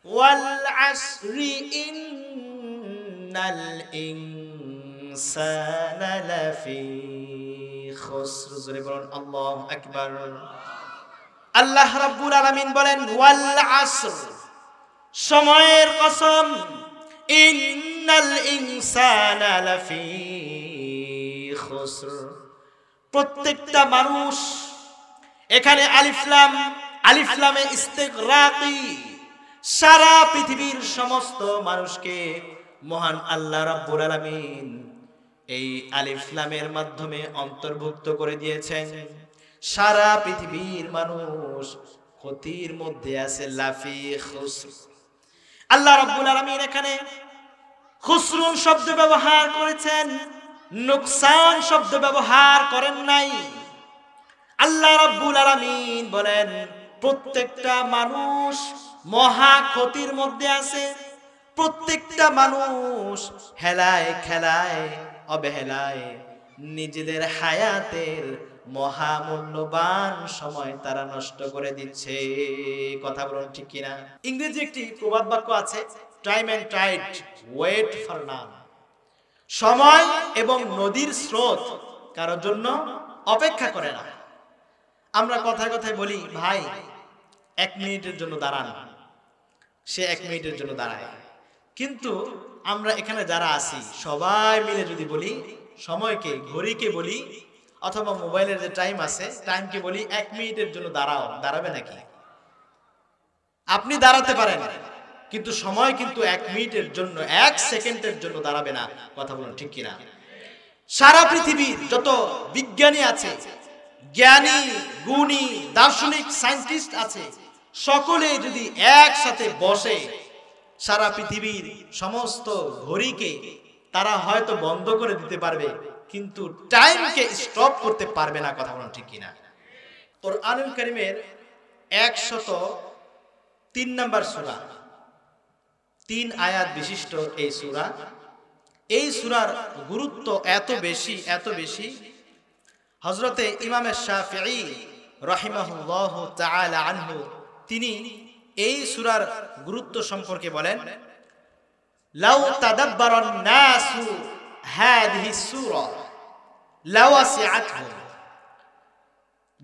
ওয়াল আসরি ইন্নাল ইনসানা লাফি খুসর। জোরে বলুন আল্লাহু আকবার। আল্লাহ রাব্বুল আলামিন বলেন ওয়াল আসর, সময়ের কসম, ইন্নাল ইনসানা লাফি খুসর, প্রত্যেকটা মানুষ। এখানে আলিফ লাম, আলিফ লামে ইস্তিগরাকি, সারা পৃথিবীর সমস্ত মানুষকে মহান আল্লাহ রাব্বুল আলামিন এই আলিফ লামের মাধ্যমে অন্তর্ভুক্ত করে দিয়েছেন। সারা পৃথিবীর মানুষ ক্ষতির মধ্যে আছে, লাফি খুসর। আল্লাহ রাব্বুল আলামিন এখানে খুসরুন শব্দ ব্যবহার করেছেন, নুকসান শব্দ ব্যবহার করেন নাই। আল্লাহ রাব্বুল আলামিন বলেন প্রত্যেকটা মানুষ মহা ক্ষতির মধ্যে আছে। প্রত্যেকটা মানুষ হেলায় খেলায় অবহেলায় নিজেদের হায়াতের মহামূল্যবান সময় তারা নষ্ট করে দিচ্ছে। কথা বলুন ঠিক কিনা? ইংরেজি একটি প্রবাদ বাক্য আছে, time and tide wait for none. সময় এবং নদীর স্রোত কারোর জন্য অপেক্ষা করে না। আমরা কথায় কথায় বলি ভাই 1 মিনিটের জন্য দাঁড়ান, সে 1 মিনিটের জন্য দাঁড়ায়। কিন্তু আমরা এখানে যারা আছি সবাই মিলে যদি বলি, সময়কে, ঘড়িকে বলি, অথবা মোবাইলের যে টাইম আছে টাইমকে বলি 1 মিনিটের জন্য দাঁড়াও, দাঁড়াবে নাকি? আপনি দাঁড়াতে পারেন, কিন্তু সময় কিন্তু 1 মিনিটের জন্য, 1 সেকেন্ডের জন্য দাঁড়াবে না। কথা বলুন ঠিক কিনা? সারা পৃথিবীর যত বিজ্ঞানী আছে, জ্ঞানী, গুণী, দার্শনিক, সায়েন্টিস্ট আছে, সকলে যদি একসাথে বসে সারা পৃথিবীর সমস্ত ঘড়িকে তারা হয়তো বন্ধ করে দিতে পারবে, কিন্তু টাইমকে স্টপ করতে পারবে না। কথা বলুন ঠিক কিনা? কোরআনুল কারীমের 103 নম্বর সূরা, 3 আয়াত বিশিষ্ট এই সূরা। এই সূরার গুরুত্ব এত বেশি, এত বেশি, হযরতে ইমাম শাফিঈ রাহিমাহুল্লাহু তাআলা আনহু তিনি এই সূরার গুরুত্ব সম্পর্কে বলেন, লাউ তাদাব্বারান নাসু হাযিহি সূরা লাওয়াসিআতহুম।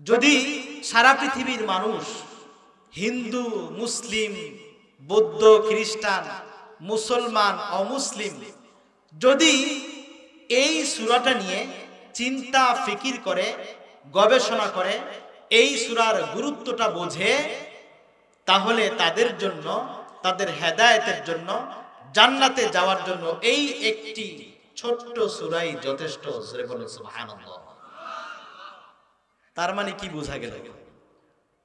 যদি সারা পৃথিবীর মানুষ, হিন্দু, মুসলিম, বৌদ্ধ, খ্রিস্টান, মুসলমান, অমুসলিম, যদি এই সূরাটা নিয়ে চিন্তা ফিকির করে, গবেষণা করে, এই সূরার গুরুত্বটা বোঝে, তাহলে তাদের জন্য, তাদের হেদায়েতের জন্য, জান্নাতে যাওয়ার জন্য এই একটি ছোট্ট সূরাই যথেষ্ট। জোরে বলুন সুবহানাল্লাহ। তার মানে কি বোঝা গেল?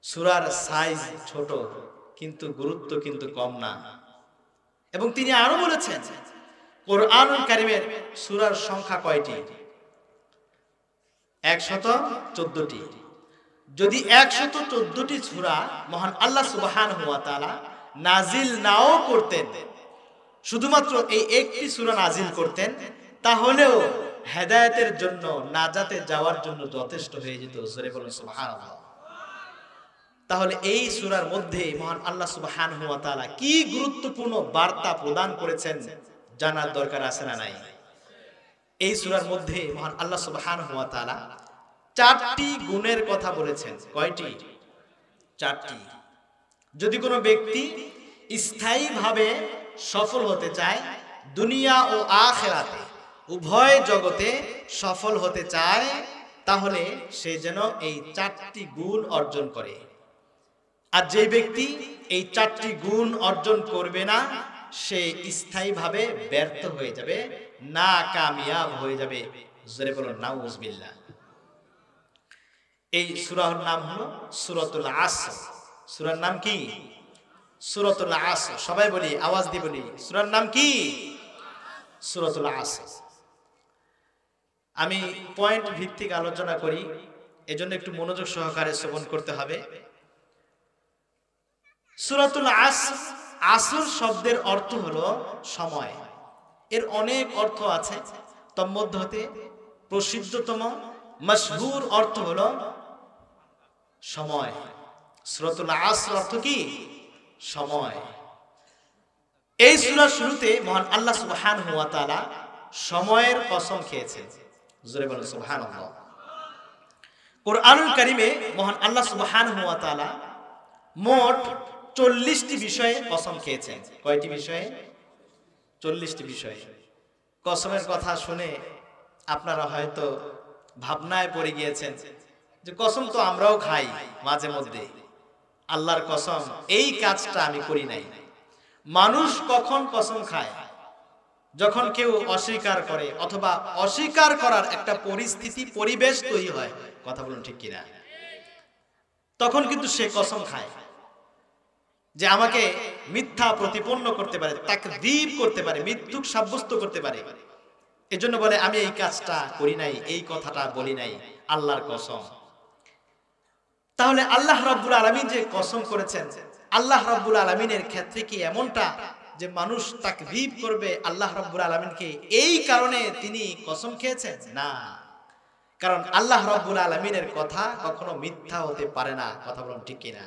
সূরার সাইজ ছোট, কিন্তু গুরুত্ব কিন্তু কম না। এবং তিনি আরো বলেছেন কোরআনুল কারীমের সূরার সংখ্যা কয়টি? 114টি। যদি 114টি সূরা মহান আল্লাহ সুবহানাহু ওয়া তাআলা নাজিল নাও করতেন, শুধুমাত্র এই একটি সূরা নাজিল করতেন, তাহলেও হেদায়েতের জন্য, নাজাতে যাওয়ার জন্য যথেষ্ট হয়ে যেত। জোরে বলুন সুবহানাল্লাহ। তাহলে এই সূরার মধ্যে মহান আল্লাহ সুবহানাহু ওয়া তাআলা কি গুরুত্বপূর্ণ বার্তা প্রদান করেছেন জানার দরকার আছে না নাই? এই সূরার মধ্যে মহান আল্লাহ সুবহানাহু ওয়া তাআলা 4টি গুণের কথা বলেছেন। কয়টি? 4টি। যদি কোনো ব্যক্তি স্থায়ীভাবে সফল হতে চায়, দুনিয়া ও আখিরাতে উভয় জগতে সফল হতে চায়, তাহলে সে যেন এই 4টি গুণ অর্জন করে। আর যে ব্যক্তি এই 4টি গুণ অর্জন করবে না, সে স্থায়ীভাবে ব্যর্থ হয়ে যাবে, নাকামিয়াব হয়ে যাবে। জোরে বলুন নাউজুবিল্লাহ। এই সূরার নাম হলো সূরাতুল আসর। সূরার নাম কি? সূরাতুল আসর। সবাই বলি, আওয়াজ দিয়ে বলি, সূরার নাম কি? সূরাতুল আসর। আমি পয়েন্ট ভিত্তিক আলোচনা করি, এজন্য একটু মনোযোগ সহকারে শ্রবণ করতে হবে। সূরাতুল আসর, আসর শব্দের অর্থ হলো সময়। এর অনেক অর্থ আছে, তন্মধ্যে হতে প্রসিদ্ধতম মশহুর অর্থ হলো সময়। সূরাতুল আসর অর্থ কি? সময়। এই সূরার শুরুতে মহান আল্লাহ সুবহানাহু ওয়া তাআলা সময়ের কসম খেয়েছেন। জোরে বলুন সুবহানাল্লাহ। কুরআনুল কারীমে মহান আল্লাহ সুবহানাহু ওয়া তাআলা মোট 40টি বিষয়ে কসম খেয়েছেন। কয়টি বিষয়ে? 40টি বিষয়ে। কসমের কথা শুনে আপনারা হয়তো ভাবনায় পড়ে গিয়েছেন যে কসম তো আমরাও খাই মাঝে মধ্যে, আল্লাহর কসম এই কাজটা আমি করি নাই। মানুষ কখন কসম খায়? যখন কেউ অস্বীকার করে অথবা অস্বীকার করার একটা পরিস্থিতি পরিবেশ তৈরি হয়। কথা বলুন ঠিক কিনা? তখন কিন্তু সে কসম খায় যে আমাকে মিথ্যা প্রতিপন্ন করতে পারে, তাকযীব করতে পারে, মিথ্যুক সাব্যস্ত করতে পারে। এজন্য বলে আমি এই কাজটা করি নাই, এই কথাটা বলি নাই, আল্লাহর কসম। তাহলে আল্লাহ রাব্বুল আলামিন যে কসম করেছেন, আল্লাহ রাব্বুল আলামিনের ক্ষেত্রে কি এমনটা যে মানুষ তাকযীব করবে আল্লাহ রাব্বুল আলামিনকে, এই কারণে তিনি কসম খেয়েছেন? না, কারণ আল্লাহ রাব্বুল আলামিনের কথা কখনো মিথ্যা হতে পারে না। কথা বলুন ঠিক কিনা?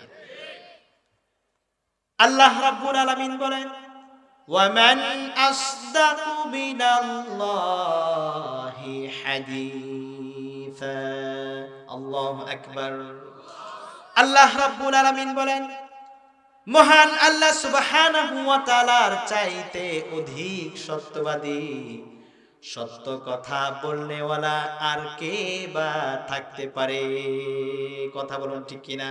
আল্লাহ রাব্বুল আলামিন বলেন ওয়ামান আসদাকু মিনাল্লাহি হাদিসা। আল্লাহু আকবার। আল্লাহ রাব্বুল আলামিন বলেন মহান আল্লাহ সুবহানাহু ওয়া তাআলার চাইতে অধিক সত্যবাদী, সত্য কথা বলনেওয়ালা আর কে বা থাকতে পারে? কথা বলুন ঠিক কিনা?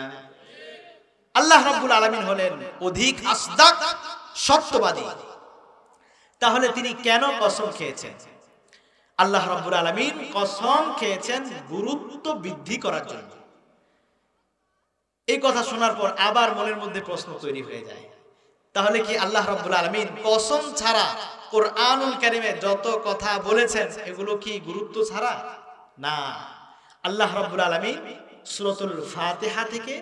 আল্লাহ রাব্বুল আলামিন হলেন অধিক আসদাক, সত্যবাদী। তাহলে তিনি কেন কসম খেয়েছেন? আল্লাহ রাব্বুল আলামিন কসম খেয়েছেন গুরুত্ব বৃদ্ধি করার জন্য। এই কথা শোনার পর আবার মনের মধ্যে প্রশ্ন তৈরি হয়ে যায়, তাহলে কি আল্লাহ রাব্বুল আলামিন কসম ছাড়া কুরআনুল কারীমে যত কথা বলেছেন এগুলো কি গুরুত্ব ছাড়া? না, আল্লাহ রাব্বুল আলামিন সূরাতুল ফাতিহা থেকে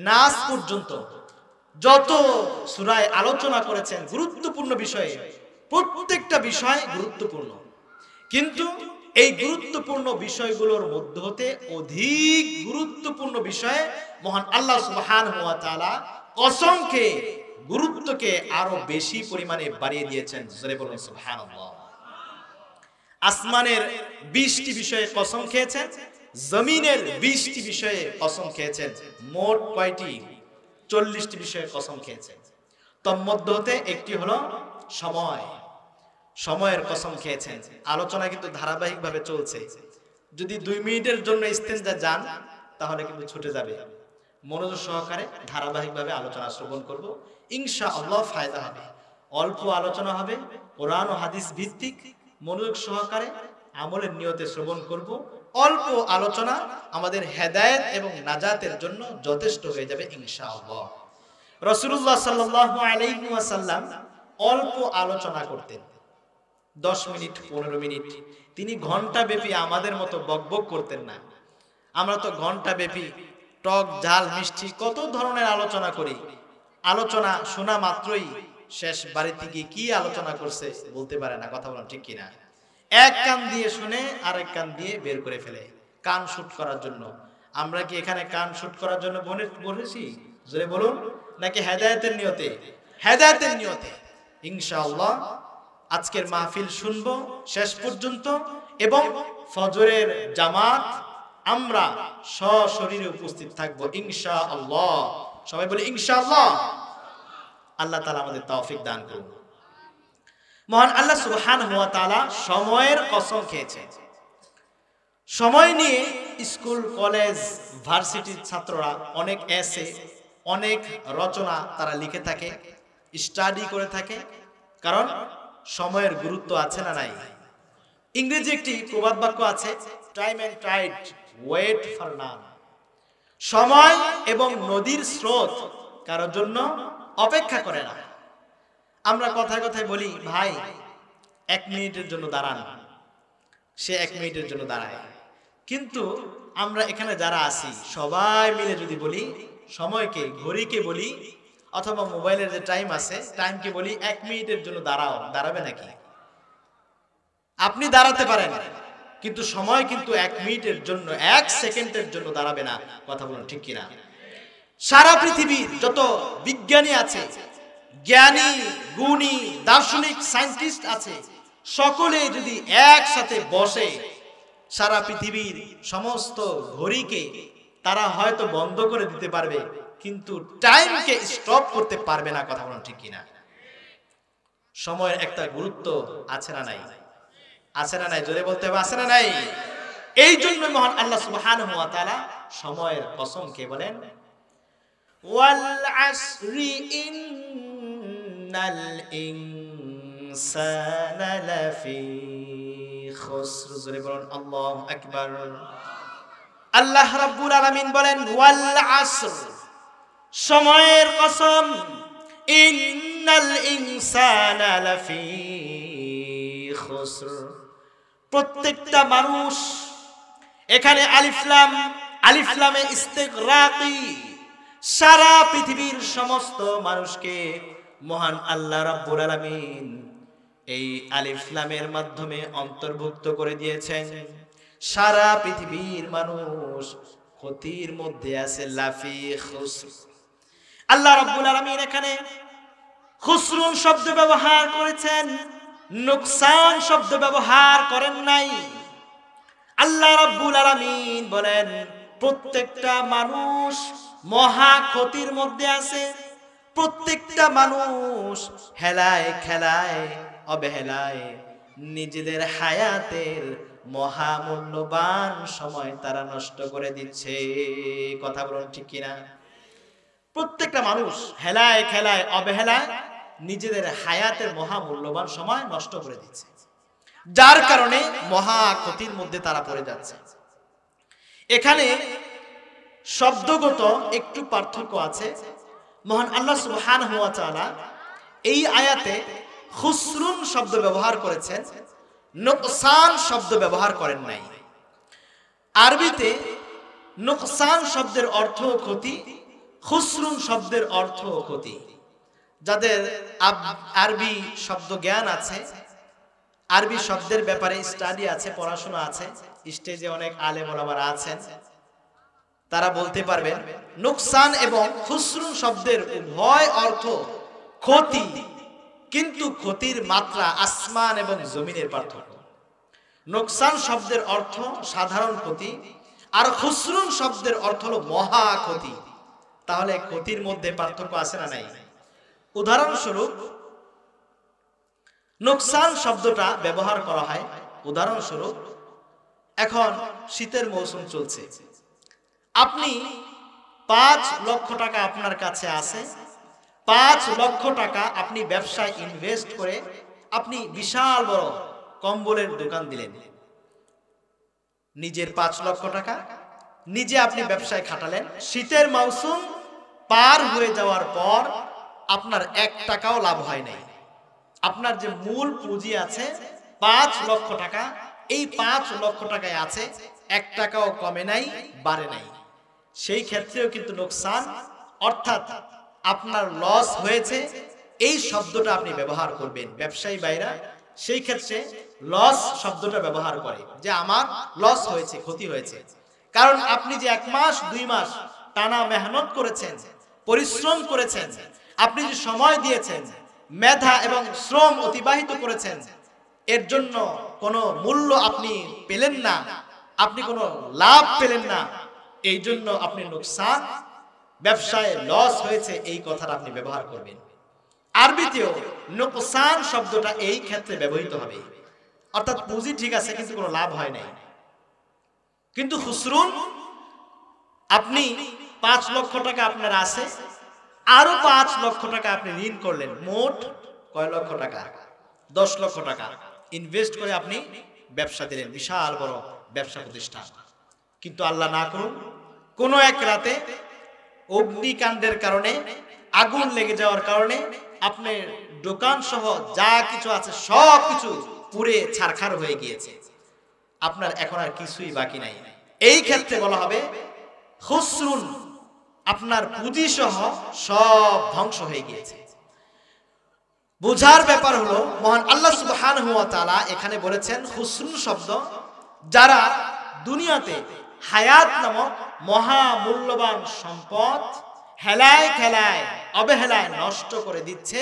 নাস পর্যন্ত যত সূরায় আলোচনা করেছেন গুরুত্বপূর্ণ বিষয়ে, প্রত্যেকটা বিষয় গুরুত্বপূর্ণ, কিন্তু এই গুরুত্বপূর্ণ বিষয়গুলোর মধ্য হতে অধিক গুরুত্বপূর্ণ বিষয়ে মহান আল্লাহ সুবহানাহু ওয়া তাআলা কসমকে, গুরুত্বকে আরো বেশি পরিমাণে বাড়িয়ে দিয়েছেন। জোরে বলুন সুবহানাল্লাহ। আসমানের 20টি বিষয়ে কসম খেয়েছেন, জমিনের 20টি বিষয়ে কসম খেয়েছেন। মোট কয়টি? 40টি বিষয়ে কসম খেয়েছেন। তন্মধ্য হতে একটি হলো সময়। সময়ের কসম খেয়েছেন। আলোচনা কিন্তু ধারাবাহিকভাবে চলছে। যদি 2 মিনিটের জন্য ইস্তেঞ্জা যান তাহলে কিন্তু ছুটে যাবে। মনোযোগ সহকারে ধারাবাহিকভাবে আলোচনা শ্রবণ করব, ইনশাআল্লাহ ফায়দা হবে। অল্প আলোচনা হবে, কোরআন ও হাদিস ভিত্তিক, মনোযোগ সহকারে আমলের নিয়তে শ্রবণ করব। অল্প আলোচনা আমাদের হেদায়েত এবং নাজাতের জন্য যথেষ্ট হয়ে যাবে ইনশাআল্লাহ। রাসূলুল্লাহ সাল্লাল্লাহু আলাইহি ওয়াসাল্লাম অল্প আলোচনা করতেন, 10 মিনিট 15 মিনিট। তিনি ঘন্টা ব্যাপী আমাদের মতো বকবক করতেন না। আমরা তো ঘন্টা ব্যাপী টক ঝাল মিষ্টি কত ধরনের আলোচনা করি, আলোচনা শোনা মাত্রই শেষ, বাড়িতে গিয়ে কি আলোচনা করছে বলতে পারে না। কথা বলেন ঠিক কিনা? এক কান দিয়ে শুনে আরেক কান দিয়ে বের করে ফেলে, কান শুট করার জন্য। আমরা কি এখানে কান শুট করার জন্য বলেছি? জোরে বলুন। নাকি হেদায়েতের নিয়তে? হেদায়েতের নিয়তে। ইনশাআল্লাহ আজকের মাহফিল শুনবো শেষ পর্যন্ত, এবং ফজরের জামাত আমরা সশরীরে উপস্থিত থাকবো ইনশাআল্লাহ। সবাই বলি ইনশাআল্লাহ। আল্লাহ তাআলা আমাদের তৌফিক দান করুন। মহান আল্লাহ সুবহানাহু ওয়া তাআলা সময়ের কসম খেয়েছেন। সময় নিয়ে স্কুল, কলেজ, ভার্সিটির ছাত্ররা অনেক এসে, অনেক রচনা তারা লিখে থাকে, স্টাডি করে থাকে, কারণ সময়ের গুরুত্ব আছে না নাই? ইংরেজি একটি প্রবাদ বাক্য আছে, time and tide wait for none. সময় এবং নদীর স্রোত কারোর জন্য অপেক্ষা করে না। আমরা কথায় কথায় বলি ভাই 1 মিনিটের জন্য দাঁড়ান, সে 1 মিনিটের জন্য দাঁড়ায়। কিন্তু আমরা এখানে যারা আছি সবাই মিলে যদি বলি, সময়কে, ঘড়িকে বলি, অথবা মোবাইলের যে টাইম আছে টাইমকে বলি 1 মিনিটের জন্য দাঁড়াও, দাঁড়াবে নাকি? আপনি দাঁড়াতে পারেন, কিন্তু সময় কিন্তু 1 মিনিটের জন্য, 1 সেকেন্ডের জন্য দাঁড়াবে না। কথা বলুন ঠিক কিনা? সারা পৃথিবীর যত বিজ্ঞানী আছে, জ্ঞানী, গুণী, দার্শনিক, সায়েন্টিস্ট আছে, সকলে যদি একসাথে বসে সারা পৃথিবীর সমস্ত ঘড়িকে তারা হয়তো বন্ধ করে দিতে পারবে, কিন্তু টাইমকে স্টপ করতে পারবে না। কথা বলুন ঠিক কিনা? সময়ের একটা গুরুত্ব আছে না নাই? আছে না নাই? জোরে বলতে হবে, আছে না নাই? এই জন্য মহান আল্লাহ সুবহানাহু ওয়া তাআলা সময়ের কসম কে বলেন? ওয়াল আসরি ইন্নাল ইনসানা লাফি খুসর। জোরে বলুন আল্লাহু আকবার। আল্লাহ রাব্বুল আলামিন বলেন ওয়াল আসর, সময়ের কসম, ইন্নাল ইনসানা লাফি খুসর, প্রত্যেকটা মানুষ। এখানে আলিফ লাম, আলিফ লামে ইস্তিগরাকি, সারা পৃথিবীর সমস্ত মানুষকে মহান আল্লাহ রাব্বুল আলামিন এই আলিফ লামের মাধ্যমে অন্তর্ভুক্ত করে দিয়েছেন। সারা পৃথিবীর মানুষ ক্ষতির মধ্যে আছে, লাফি খুসর। আল্লাহ রাব্বুল আলামিন এখানে খুসরুন শব্দ ব্যবহার করেছেন, নুকসান শব্দ ব্যবহার করেন নাই। আল্লাহ রাব্বুল আলামিন বলেন প্রত্যেকটা মানুষ মহা ক্ষতির মধ্যে আছে। প্রত্যেকটা মানুষ হেলায় খেলায় অবহেলায় নিজেদের হায়াতের মহামূল্যবান সময় তারা নষ্ট করে দিচ্ছে। কথা বলুন ঠিক কিনা? প্রত্যেকটা মানুষ হেলায় খেলায় অবহেলায় নিজেদের হায়াতের মহামূল্যবান সময় নষ্ট করে দিচ্ছে, যার কারণে মহা ক্ষতির মধ্যে তারা পড়ে যাচ্ছে। এখানে শব্দগত একটু পার্থক্য আছে। মহান আল্লাহ সুবহানাহু ওয়া তাআলা এই আয়াতে খুসরুন শব্দ ব্যবহার করেছেন, নুকসান শব্দ ব্যবহার করেন নাই। আরবিতে নুকসান শব্দের অর্থ ক্ষতি, খুসরুন শব্দের অর্থ ক্ষতি। যাদের আরবি শব্দ জ্ঞান আছে, আরবি শব্দের ব্যাপারে স্টাডি আছে, পড়াশোনা আছে, স্টেজে অনেক আলেম ওলামারা আছেন, তারা বলতে পারবেন নুকসান এবং খুসরুন শব্দের উভয় অর্থ ক্ষতি, কিন্তু ক্ষতির মাত্রা আসমান এবং জমিনের পার্থক্য। নুকসান শব্দের অর্থ সাধারণ ক্ষতি, আর খুসরুন শব্দের অর্থ হলো মহা ক্ষতি। তাহলে ক্ষতির মধ্যে পার্থক্য আছে না নাই? উদাহরণস্বরূপ নুকসান শব্দটা ব্যবহার করা হয়, উদাহরণস্বরূপ এখন শীতের মৌসুম চলছে, আপনি 5 লক্ষ টাকা আপনার কাছে আছে, 5 লক্ষ টাকা আপনি ব্যবসায় ইনভেস্ট করে আপনি বিশাল বড় কম্বলের দোকান দিলেন। নিজের 5 লক্ষ টাকা নিজে আপনি ব্যবসায় খাটালেন। শীতের মৌসুম পার হয়ে যাওয়ার পর আপনার 1 টাকাও লাভ হয় নাই। আপনার যে মূল পুঁজি আছে 5 লক্ষ টাকা, এই 5 লক্ষ টাকায় আছে, 1 টাকাও কমে নাই, বাড়ে নাই। সেই ক্ষেত্রেও কিন্তু নুকসান, অর্থাৎ আপনার লস হয়েছে, এই শব্দটা আপনি ব্যবহার করবেন। ব্যবসায়ী ভাইরা সেই ক্ষেত্রে লস শব্দটা ব্যবহার করে যে আমার লস হয়েছে, ক্ষতি হয়েছে। কারণ আপনি যে 1 মাস 2 মাস টানা মেহনত করেছেন, পরিশ্রম করেছেন, আপনি যে সময় দিয়েছেন, মেধা এবং শ্রম অতিবাহিত করেছেন, এর জন্য কোনো মূল্য আপনি পেলেন না, আপনি কোনো লাভ পেলেন না, এই জন্য আপনি নুকসান, ব্যবসায় লস হয়েছে, এই কথাটা আপনি ব্যবহার করবেন। আরবিতেও নুকসান শব্দটা এই ক্ষেত্রে ব্যবহৃত হবে, অর্থাৎ পুঁজি ঠিক আছে কিন্তু কোনো লাভ হয় নাই। কিন্তু খুসরুন, আপনি 5 লক্ষ টাকা আপনার আছে, আরো 5 লক্ষ টাকা আপনি ঋণ করলেন, মোট কয় লক্ষ টাকা? 10 লক্ষ টাকা ইনভেস্ট করে আপনি ব্যবসা দিলেন, বিশাল বড় ব্যবসা প্রতিষ্ঠান। কিন্তু আল্লাহ না করুন কোনো এক রাতে অগ্নিকাণ্ডের কারণে, আগুন লেগে যাওয়ার কারণে আপনার দোকান সহ যা কিছু আছে সব কিছু পুড়ে ছারখার হয়ে গিয়েছে, আপনার এখন আর কিছুই বাকি নাই। এই ক্ষেত্রে বলা হবে খুসরুন, আপনার পুঁজি সহ সব ধ্বংস হয়ে গিয়েছে। বুঝার ব্যাপার হলো মহান আল্লাহ সুবহানাহু ওয়া তাআলা এখানে বলেছেন খুসরুন শব্দ যারা দুনিয়াতে হায়াত নামক মহা মূল্যবান সম্পদ হেলায় খেলায় অবহেলায় নষ্ট করে দিচ্ছে,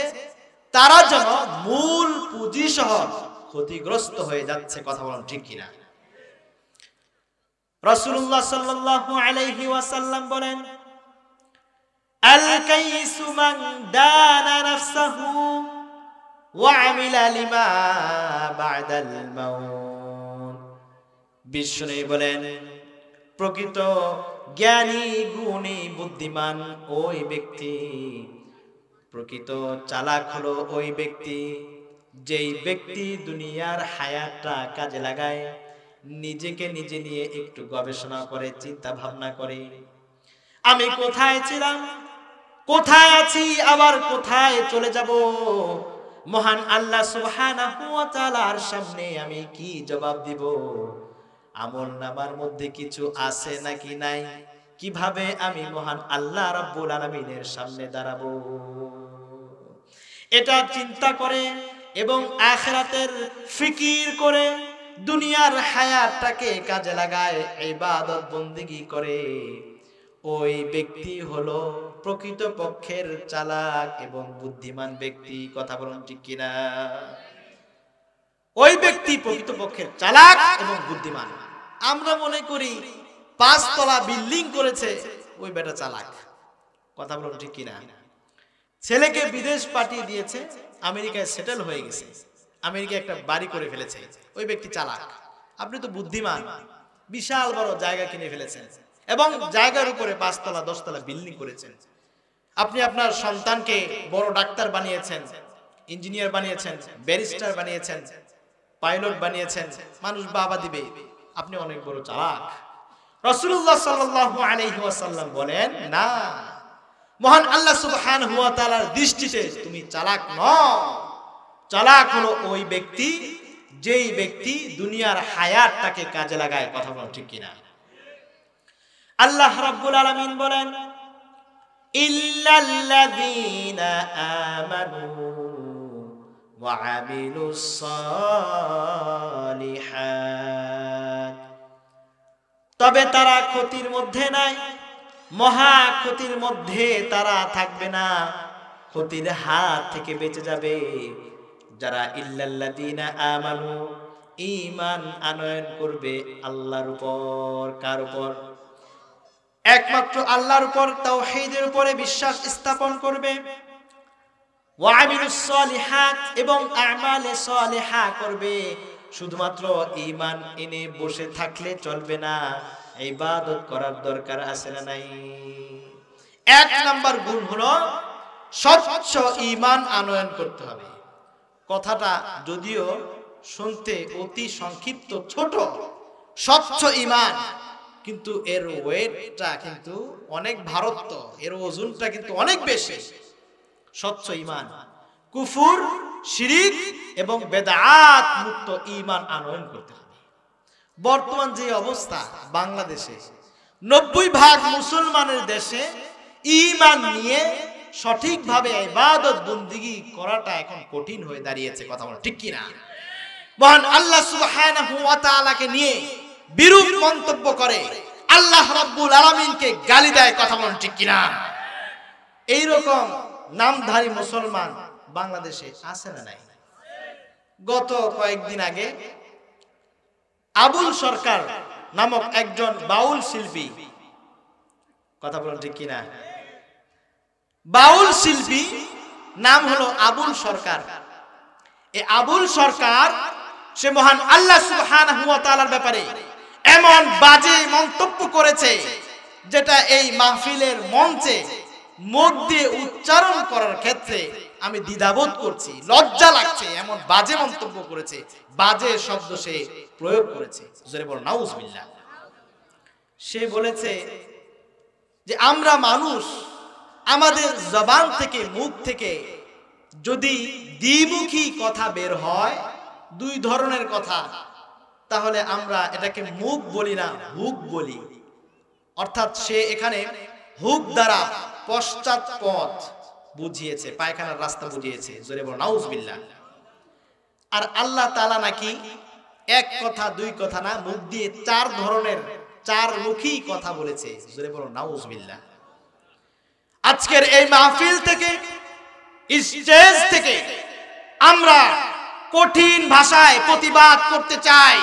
তারা যেন মূল পুঁজি সহ ক্ষতিগ্রস্ত হয়ে যাচ্ছে। কথা বলেন ঠিক কিনা? রাসূলুল্লাহ সাল্লাল্লাহু আলাইহি ওয়াসাল্লাম বলেন, আল কাইসু মান দানা নাফসাহু ওয়া আমিলা লিমা বা'দাল মাউত। বিশ্বনবী বলেন, প্রকৃত জ্ঞানী গুণী বুদ্ধিমান ওই ব্যক্তি, প্রকৃত চালাক হলো ওই ব্যক্তি যেই ব্যক্তি দুনিয়ার হায়াতটা কাজে লাগায়, নিজেকে নিজে নিয়ে একটু গবেষণা করে, চিন্তা ভাবনা করে, আমি কোথায় ছিলাম, কোথায় আছি, আবার কোথায় চলে যাব, মহান আল্লাহ সুবহানাহু ওয়া তাআলার সামনে আমি কি জবাব দিব, আমলনামার মধ্যে কিছু আছে নাকি নাই, কিভাবে আমি মহান আল্লাহ রাব্বুল আলামিনের সামনে দাঁড়াবো, এটা চিন্তা করে এবং আখিরাতের ফিকির করে দুনিয়ার হায়াতটাকে কাজে লাগায়, ইবাদত বন্দেগী করে, ওই ব্যক্তি হলো প্রকৃত পক্ষের চালাক এবং বুদ্ধিমান ব্যক্তি। কথা বলুন ঠিক কিনা? ওই ব্যক্তি প্রকৃত পক্ষের চালাক এবং বুদ্ধিমান। আমরা মনে করি 5 তলা বিল্ডিং করেছে, ওই বেটা চালাক। কথা বলুন ঠিক কিনা? ছেলেকে বিদেশ পাঠিয়ে দিয়েছে, আমেরিকায় সেটেল হয়ে গেছে, আমেরিকায় একটা বাড়ি করে ফেলেছে, ওই ব্যক্তি চালাক। আপনি তো বুদ্ধিমান, বিশাল বড় জায়গা কিনে ফেলেছেন এবং জায়গার উপরে 5 তলা 10 তলা বিল্ডিং করেছেন। আপনি আপনার সন্তানকে বড় ডাক্তার বানিয়েছেন, ইঞ্জিনিয়ার বানিয়েছেন, ব্যারিস্টার বানিয়েছেন, পাইলট বানিয়েছেন, মানুষ বাবা দিবে, আপনি অনেক বড় চালাক। রাসূলুল্লাহ সাল্লাল্লাহু আলাইহি ওয়াসাল্লাম বলেন, না, মহান আল্লাহ সুবহানাহু ওয়া তাআলার দৃষ্টিতে তুমি চালাক নও। চালাক হলো ওই ব্যক্তি যেই ব্যক্তি দুনিয়ার হায়াতটাকে কাজে লাগায়। কথা বলো ঠিক কিনা? আল্লাহ রাব্বুল আলামিন বলেন, ইল্লাল্লাযীনা আমানু ওয়া আমিলুস সালিহাত, তবে তারা ক্ষতির মধ্যে নাই, মহা ক্ষতির মধ্যে তারা থাকবে না, ক্ষতির হাত থেকে বেঁচে যাবে যারা ইল্লাল্লাযীনা আমানু, ঈমান আনয়ন করবে আল্লাহর উপর। কার উপর? একমাত্র আল্লাহর উপর, তাওহীদের উপরে বিশ্বাস স্থাপন করবে। ওয়া আমিলুস সালিহাত, এবং আমালে সালিহা করবে। শুধুমাত্র ঈমান এনে বসে থাকলে চলবে না, ইবাদত করার দরকার আছে না নাই? 1 নাম্বার গুণ হলো স্বচ্ছ ঈমান আনয়ন করতে হবে। কথাটা যদিও শুনতে অতি সংক্ষিপ্ত ছোট, স্বচ্ছ ঈমান, কিন্তু এর ওয়েটটা কিন্তু অনেক ভারত্ব, এর ওজনটা কিন্তু অনেক বেশি। স্বচ্ছ ঈমান, কুফর, শিরিক এবং বেদাত মুক্ত ঈমান আনয়ন করতে হবে। বর্তমান যে অবস্থা বাংলাদেশে, 90% মুসলমানের দেশে ঈমান নিয়ে সঠিকভাবে ইবাদত বন্দেগী করাটা এখন কঠিন হয়ে দাঁড়িয়েছে। কথা বলো ঠিক কিনা? মহান আল্লাহ সুবহানাহু ওয়া তাআলাকে নিয়ে বিরূপ মন্তব্য করে, আল্লাহ রাব্বুল আলামিনকে গালি দেয়। কথা বলেন ঠিক কিনা? এইরকম নামধারী মুসলমান বাংলাদেশে আছে না নাই? গত কয়েকদিন আগে আবুল সরকার নামক একজন বাউল শিল্পী, কথা বলেন ঠিক কিনা? বাউল শিল্পী নাম হলো আবুল সরকার। এই আবুল সরকার সে মহান আল্লাহ সুবহানাহু ওয়া তাআলার ব্যাপারে এমন বাজে মন্তব্য করেছে, যেটা এই মাহফিলের মঞ্চে মুখ দিয়ে উচ্চারণ করার ক্ষেত্রে আমি দ্বিধাবোধ করছি, লজ্জা লাগছে। এমন বাজে মন্তব্য করেছে, বাজে শব্দ সে প্রয়োগ করেছে। জোরে বলো নাউজুবিল্লাহ। সে বলেছে যে আমরা মানুষ, আমাদের জবান থেকে, মুখ থেকে যদি দ্বিমুখী কথা বের হয়, 2 ধরনের কথা, তাহলে আমরা এটাকে মুখ বলি না, হুক বলি। অর্থাৎ সে এখানে হুক দ্বারা পশ্চাৎপদ বুঝিয়েছে, পায়খানার রাস্তা বুঝিয়েছে। জোরে বলো নাউজুবিল্লাহ। আর আল্লাহ তাআলা নাকি 1 কথা 2 কথা না, মুখ দিয়ে 4 ধরনের 4 মুখী কথা বলেছে। জোরে বলো নাউজুবিল্লাহ। আজকের এই মাহফিল থেকে, স্টেজ থেকে আমরা কঠিন ভাষায় প্রতিবাদ করতে চাই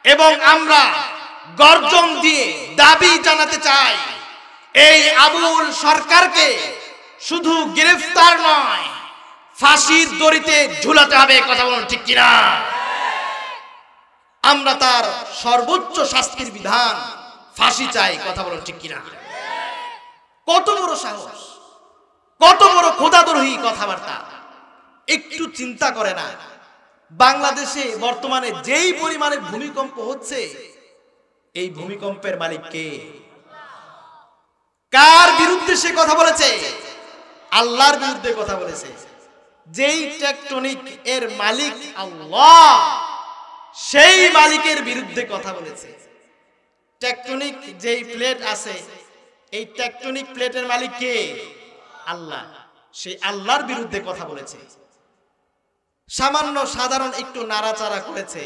এবং আমরা গর্জন দিয়ে দাবি জানাতে চাই, এই আবুল সরকারকে শুধু গ্রেফতার নয়, ফাঁসির দড়িতে ঝুলাতে হবে। কথা বলুন ঠিক কিনা? আমরা তার সর্বোচ্চ শাস্তির বিধান ফাঁসি চাই। কথা বলুন ঠিক কিনা? কত বড় সাহস, কত বড় খোদাদ্রোহী কথাবার্তা! একটু চিন্তা করে না, বাংলাদেশে বর্তমানে যেই পরিমাণে ভূমিকম্প হচ্ছে, এই ভূমিকম্পের মালিক কে? কার বিরুদ্ধে সে কথা বলেছে? আল্লাহর বিরুদ্ধে কথা বলেছে। যেই টেকটনিক এর মালিক আল্লাহ, সেই মালিকের বিরুদ্ধে কথা বলেছে। টেকটনিক যেই প্লেট আছে, এই টেকটনিক প্লেটের মালিক কে? আল্লাহ। সেই আল্লাহর বিরুদ্ধে কথা বলেছে। সামান্য সাধারণ একটু নাড়াচাড়া করেছে।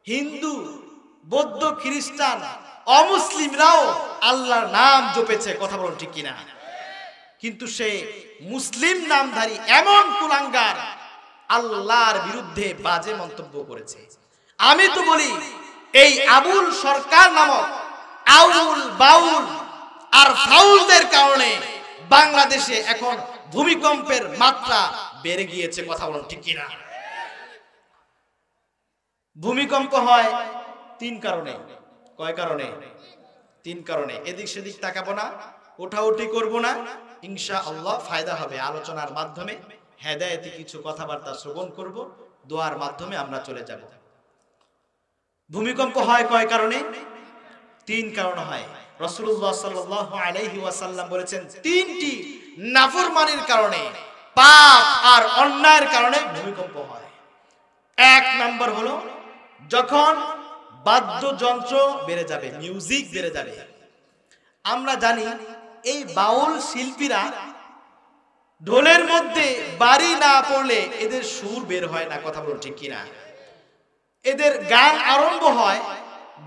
হিন্দু, বৌদ্ধ, খ্রিস্টান, অমুসলিমরাও আল্লাহর নাম জপেছে। কথা বলুন ঠিক কিনা? কিন্তু সে মুসলিম নামধারী এমন কুলাঙ্গার আল্লাহর বিরুদ্ধে বাজে মন্তব্য করেছে। আমি তো বলি, এই আবুল সরকার নামক আউল বাউল আর ফাউলদের কারণে বাংলাদেশে এখন ভূমিকম্পের মাত্রা বেড়ে গিয়েছে। কথা বলুন ঠিক কিনা? ভূমিকম্প হয় তিন কারণে। কয় কারণে? তিন কারণে। এদিক সেদিক তাকাবো না, ওঠাউঠি করব না, ইনশাআল্লাহ ফায়দা হবে। আলোচনার মাধ্যমে হেদায়েতি কিছু কথাবার্তা শ্রবণ করব, দোয়ার মাধ্যমে আমরা চলে যাব। ভূমিকম্প হয় কয় কারণে? তিন কারণে হয়। রাসূলুল্লাহ সাল্লাল্লাহু আলাইহি ওয়াসাল্লাম বলেছেন, তিনটি নাফরমানির কারণে, পাপ আর অন্যায়ের কারণে ভূমিকম্প হয়। এক নাম্বার হলো যখন বাদ্যযন্ত্র বেড়ে যাবে, মিউজিক বেড়ে যাবে। আমরা জানি এই বাউল শিল্পীরা ঢোলের মধ্যে বাড়ি না পড়লে এদের সুর বের হয় না। কথা বলুন ঠিক কিনা? এদের গান আরম্ভ হয়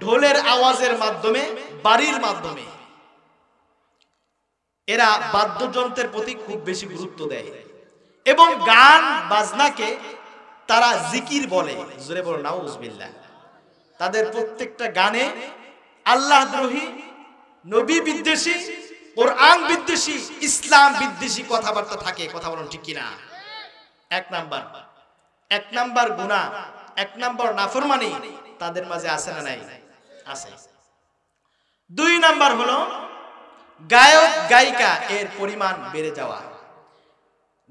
ঢোলের আওয়াজের মাধ্যমে, বাড়ির মাধ্যমে। এরা বাদ্যযন্ত্রের প্রতি খুব বেশি গুরুত্ব দেয় এবং গান বাজনাকে তারা জিকির বলে। জোরে বলো নাউজুবিল্লাহ। তাদের প্রত্যেকটা গানে আল্লাহদ্রোহী, নবী বিদ্বেষী, কোরআন বিদ্বেষী, ইসলাম বিদ্বেষী কথাবার্তা থাকে। কথা বলুন ঠিক কিনা? এক নাম্বার গুনাহ, এক নাম্বার নাফরমানি তাদের মাঝে আছে না নাই? আছে। দুই নাম্বার হলো গায়ক গায়িকা এর পরিমাণ বেড়ে যাওয়া।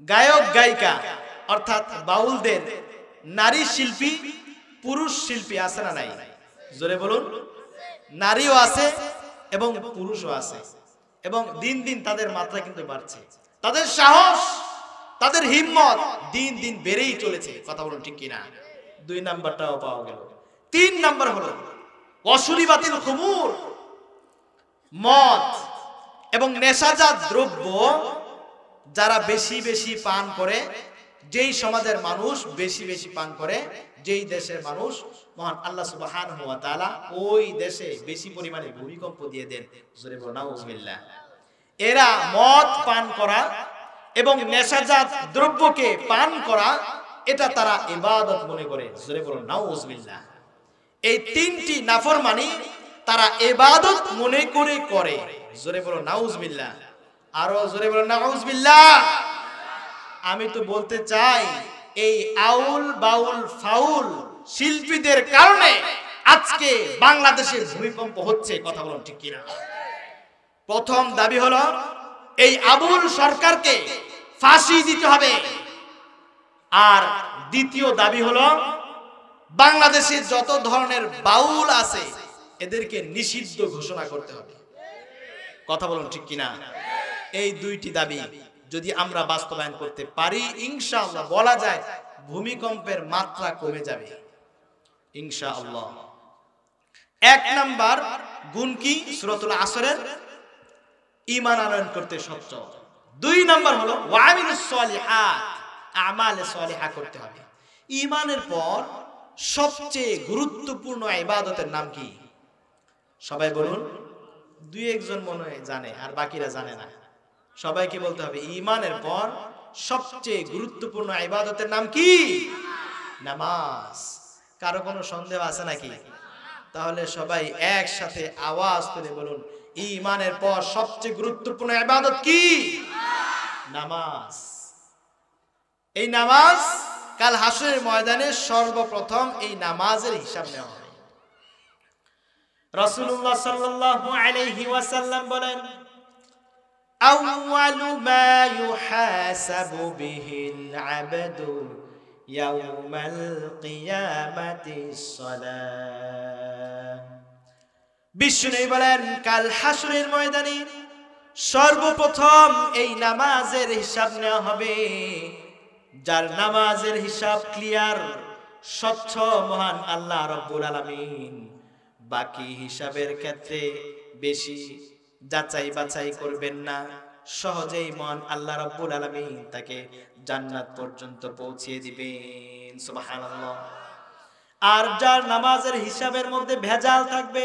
গায়ক গায়িকা অর্থাৎ বাউলদের নারী শিল্পী, পুরুষ শিল্পী আছে না নাই? জোরে বলুন। নারীও আছে এবং পুরুষও আছে, এবং দিন দিন তাদের মাত্রা কিন্তু বাড়ছে। তাদের সাহস, তাদের হিম্মত দিন দিন বেড়েই চলেছে। কথা বলুন ঠিক কিনা? দুই নাম্বারটাও পাওয়া গেল। তিন নাম্বার হলো অশুরিবাতিল খুমুর, মদ এবং নেশাজাত দ্রব্য যারা বেশি বেশি পান করে, যেই সমাজের মানুষ বেশি বেশি পান করে, যেই দেশের মানুষ, মহান আল্লাহ সুবহানাহু ওয়া তাআলা ওই দেশে বেশি পরিমাণে ভূমিকম্প দিয়ে দেন। জোরে বলো নাউজুবিল্লাহ। এরা মদ পান করা এবং নেশাজাত দ্রব্যকে পান করা, এটা তারা ইবাদত মনে করে। জোরে বলো নাউজুবিল্লাহ। এই তিনটি নাফরমানি তারা ইবাদত মনে করে করে। জোরে বলো নাউজুবিল্লাহ। আরো জোরে বলো নাউজুবিল্লাহ। আমি তো বলতে চাই, এই আউল বাউল ফাউল শিল্পীদের কারণে আজকে বাংলাদেশে ভূমিকম্প হচ্ছে। কথা বলুন ঠিক কিনা? প্রথম দাবি হলো এই আবুল সরকারকে ফাঁসি দিতে হবে, আর দ্বিতীয় দাবি হলো বাংলাদেশে যত ধরনের বাউল আছে এদেরকে নিষিদ্ধ ঘোষণা করতে হবে। কথা বলুন ঠিক কিনা? এই দুইটি দাবি যদি আমরা বাস্তবায়ন করতে পারি, ইনশাআল্লাহ বলা যায় ভূমিকম্পের মাত্রা কমে যাবে ইনশাআল্লাহ। এক নাম্বার গুণ কি? সূরাতুল আসরের ঈমান আনয়ন করতে সচ্চল। দুই নাম্বার হলো ওয়ামিলুস সলিহাত, আমালে সলিহা করতে হবে। ঈমানের পর সবচেয়ে গুরুত্বপূর্ণ ইবাদতের নাম কি? সবাই বলুন। দুই একজন মনে হয় জানে, আর বাকিরা জানে না। সবাইকে বলতে হবে ঈমানের পর সবচেয়ে গুরুত্বপূর্ণ ইবাদতের নাম কি? নামাজ। কারো কোনো সন্দেহ আছে নাকি? তাহলে সবাই একসাথে আওয়াজ তুলে বলুন, ঈমানের পর সবচেয়ে গুরুত্বপূর্ণ ইবাদত কি? নামাজ। এই নামাজ কাল হাসরের ময়দানে সর্বপ্রথম এই নামাজের হিসাব নেওয়া হবে। রাসূলুল্লাহ সাল্লাল্লাহু আলাইহি ওয়াসাল্লাম বলেন, আউয়ালু মা ইউহাসাবু বিহিল আবদু ইয়াউমাল কিয়ামাতিস সালাহ। বিশ্বনবী বলেন, কাল হাসরের ময়দানে সর্বপ্রথম এই নামাজের হিসাব নেওয়া হবে। যার নামাজের হিসাব ক্লিয়ার, স্বচ্ছ, মহান আল্লাহ রাব্বুল আলামিন বাকি হিসাবের ক্ষেত্রে বেশি যাচাই বাছাই করবেন না। সহজেই মহান আল্লাহ রাব্বুল আলামিন তাকে জান্নাত পর্যন্ত পৌঁছিয়ে দিবেন। সুবহানাল্লাহ। আর যার নামাজের হিসাবের মধ্যে ভেজাল থাকবে,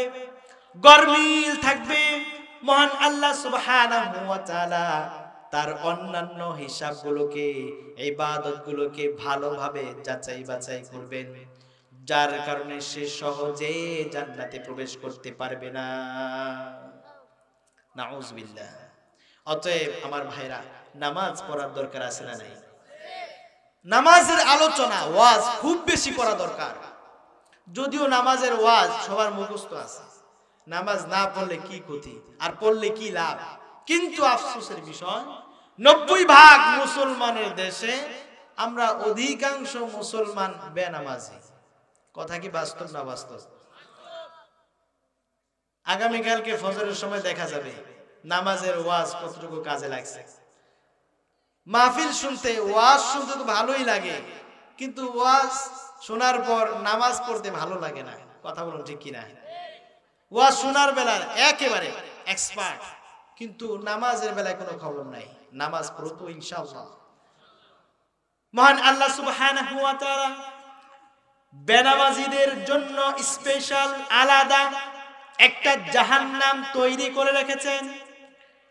গরমিল থাকবে, মহান আল্লাহ সুবহানাহু ওয়া তাআলা তার অন্যান্য হিসাবগুলোকে, ইবাদতগুলোকে ভালোভাবে যাচাই বাছাই করবেন, যার কারণে সে সহজে জান্নাতে প্রবেশ করতে পারবে না। নাউজুবিল্লাহ। অতএব আমার ভাইরা, নামাজ পড়ার দরকার আছে না নাই? নামাজের আলোচনা, ওয়াজ খুব বেশি করা দরকার। যদিও নামাজের ওয়াজ সবার মুখস্থ আছে, নামাজ না পড়লে কি ক্ষতি আর পড়লে কি লাভ। কিন্তু আফসোসের বিষয়, 90% মুসলমানের দেশে আমরা অধিকাংশ মুসলমান বেনামাজি। কথা কি বাস্তব না বাস্তব? আগামীকালকে ফজরের সময় দেখা যাবে নামাজের ওয়াজ কতটুকু কাজে লাগছে। মাহফিল শুনতে, ওয়াজ শুনতে তো ভালোই লাগে, কিন্তু ওয়াজ শোনার পর নামাজ পড়তে ভালো লাগে না। কথা বলুন ঠিক কিনা? ওয়াজ শোনার বেলায় একেবারে এক্সপার্ট, কিন্তু নামাজের বেলায় কোনো খবর নাই। নামাজ পড়ো তো ইনশাআল্লাহ। মহান আল্লাহ সুবহানাহু ওয়া তাআলা বেনামাজিদের জন্য স্পেশাল আলাদা একটা জাহান্নাম তৈরি করে রেখেছেন।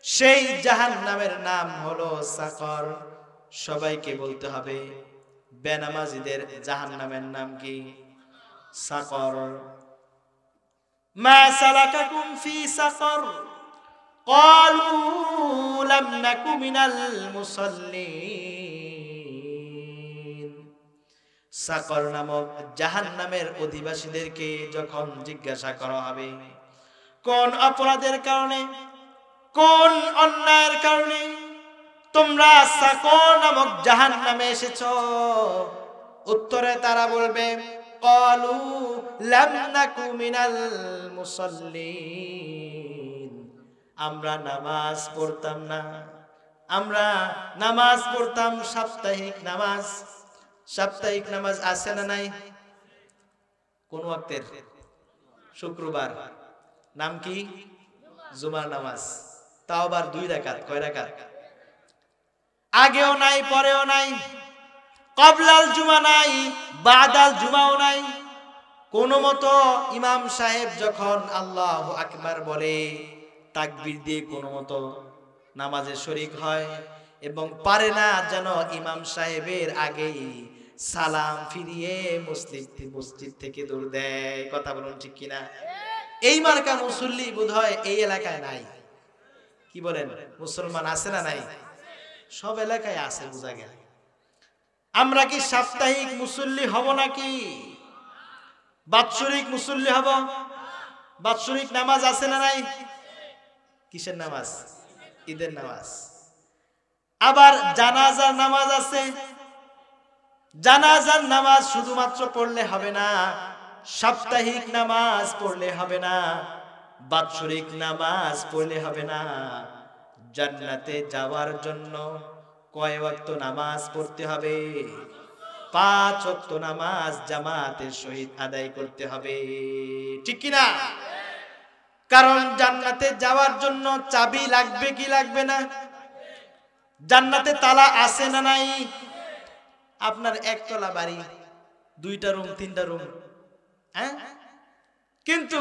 সেই জাহান্নামের নাম হলো সাকর। সবাইকে বলতে হবে, বেনামাজিদের জাহান্নামের নাম কি? সাকর। মা সালাকাকুম ফি সাকর ক্বালু লাম নাকু মিনাল মুসাল্লিন। সাকর নামক জাহান্নামের অধিবাসীদেরকে যখন জিজ্ঞাসা করা হবে, কোন অপরাধের কারণে, কোন অন্যায়ের কারণে তোমরা সাকর নামক জাহান্নামে এসেছো, উত্তরে তারা বলবে, ক্বালু লাম নাকু মিনাল মুসাল্লিন। আমরা নামাজ পড়তাম না। আমরা নামাজ পড়তাম, সাপ্তাহিক নামাজ। সাপ্তাহিক নামাজ আছে না নাই? কোন ওয়াক্তের? শুক্রবার। নাম কি? জুমার নামাজ। তাও আবার 2 রাকাত। কয় রাকাত? আগেও নাই, পরেও নাই, ক্বাবলাল জুমা নাই, বাদাল জুমাও নাই। কোন মতো ইমাম সাহেব যখন আল্লাহু আকবার বলে, তাকবীর দিয়ে কোন মতো নামাজে শরীক হয় এবং পারে না যেন ইমাম সাহেবের আগেই সালাম ফিরিয়ে মসজিদ থেকে দৌড় দেয়। কথা বলুন ঠিক কিনা? এই মার্কা মুসল্লি বোধহয় এই এলাকায় নাই। কি বলেন? মুসলমান আছে না নাই? সব এলাকায় আছে বোঝা গেল। আমরা কি সাপ্তাহিক মুসল্লি হব নাকি বাৎসরিক মুসল্লি হব? বাৎসরিক নামাজ আছে না নাই? কিসের নামাজ? ঈদের নামাজ। আবার জানাজার নামাজ আছে। জানাজার নামাজ শুধুমাত্র পড়লে হবে না, সাপ্তাহিক নামাজ পড়লে হবে না, বাৎসরিক নামাজ পড়লে হবে না। জান্নাতে যাওয়ার জন্য কয় ওয়াক্ত নামাজ পড়তে হবে? 5 ওয়াক্ত নামাজ জামাতের সহিত আদায় করতে হবে। ঠিক কি না? কারণ জান্নাতে যাওয়ার জন্য চাবি লাগবে কি লাগবে না? জান্নাতে তালা আছে না নাই? আপনার একতলা বাড়ি, 2টা রুম, 3টা রুম, হ্যাঁ, কিন্তু